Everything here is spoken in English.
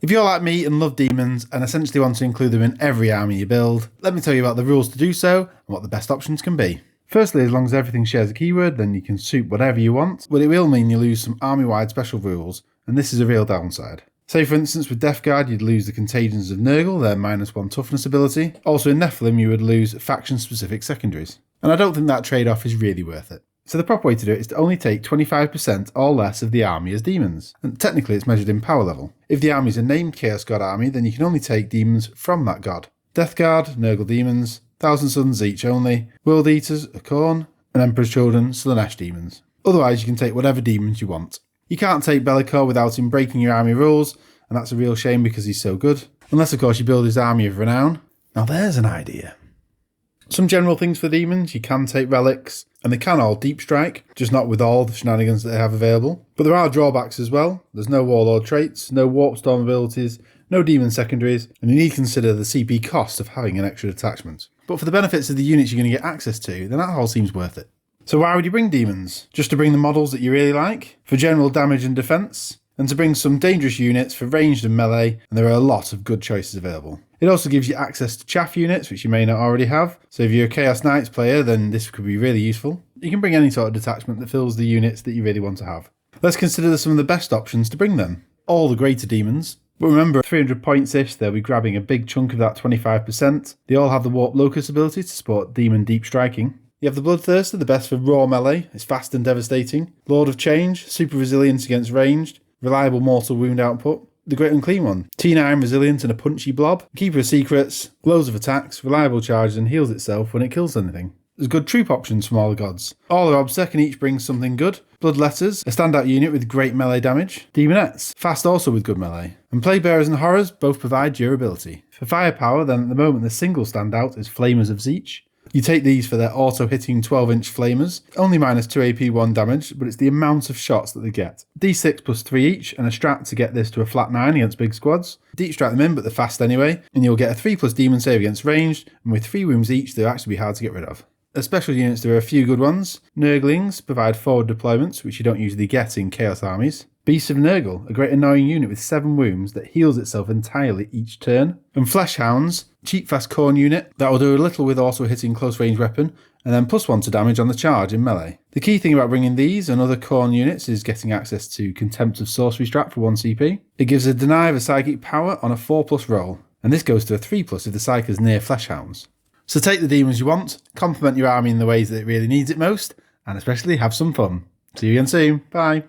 If you're like me and love demons and essentially want to include them in every army you build, let me tell you about the rules to do so and what the best options can be. Firstly, as long as everything shares a keyword, then you can soup whatever you want, but it will mean you lose some army-wide special rules, and this is a real downside. Say for instance with Death Guard you'd lose the Contagions of Nurgle, their -1 toughness ability. Also in Nephilim you would lose faction-specific secondaries. And I don't think that trade-off is really worth it. So the proper way to do it is to only take 25% or less of the army as demons, and technically it's measured in power level. If the army is a named Chaos God army, then you can only take demons from that god. Death Guard, Nurgle demons, Thousand Suns each only, World Eaters, Acorn, and Emperor's Children, Slaanesh demons. Otherwise you can take whatever demons you want. You can't take Bellicor without him breaking your army rules, and that's a real shame because he's so good. Unless of course you build his army of renown. Now there's an idea. Some general things for demons, you can take relics, and they can all deep strike, just not with all the shenanigans that they have available. But there are drawbacks as well. There's no warlord traits, no warp storm abilities, no demon secondaries, and you need to consider the CP cost of having an extra detachment. But for the benefits of the units you're going to get access to, then that all seems worth it. So why would you bring demons? Just to bring the models that you really like? For general damage and defense? And to bring some dangerous units for ranged and melee, and there are a lot of good choices available. It also gives you access to chaff units, which you may not already have, so if you're a Chaos Knights player, then this could be really useful. You can bring any sort of detachment that fills the units that you really want to have. Let's consider some of the best options to bring them. All the greater demons, but remember 300 points-ish, they'll be grabbing a big chunk of that 25%. They all have the Warp Locus ability to support demon deep striking. You have the Bloodthirster, the best for raw melee, it's fast and devastating. Lord of Change, super resilience against ranged. Reliable mortal wound output. The Great Unclean One, T9 resilient and a punchy blob. Keeper of Secrets, loads of attacks, reliable charges and heals itself when it kills anything. There's good troop options from all the gods. All are obsec and each brings something good. Bloodletters, a standout unit with great melee damage. Demonettes, fast also with good melee. And Plaguebearers and Horrors both provide durability. For firepower, then at the moment the single standout is Flamers of Zeech. You take these for their auto-hitting 12-inch flamers, only -2 AP 1 damage, but it's the amount of shots that they get. D6 plus 3 each, and a strat to get this to a flat 9 against big squads. Deep strike them in, but they're fast anyway, and you'll get a 3+ demon save against ranged, and with 3 wounds each, they'll actually be hard to get rid of. As special units, there are a few good ones. Nurglings provide forward deployments, which you don't usually get in Chaos armies. Beast of Nurgle, a great annoying unit with 7 wounds that heals itself entirely each turn. And Fleshhounds, cheap fast corn unit that will do a little with also hitting close range weapon, and then +1 to damage on the charge in melee. The key thing about bringing these and other corn units is getting access to Contempt of Sorcery strat for 1 CP. It gives a deny of a psychic power on a 4+ roll, and this goes to a 3+ if the psych is near Fleshhounds. So take the demons you want, complement your army in the ways that it really needs it most, and especially have some fun. See you again soon, bye!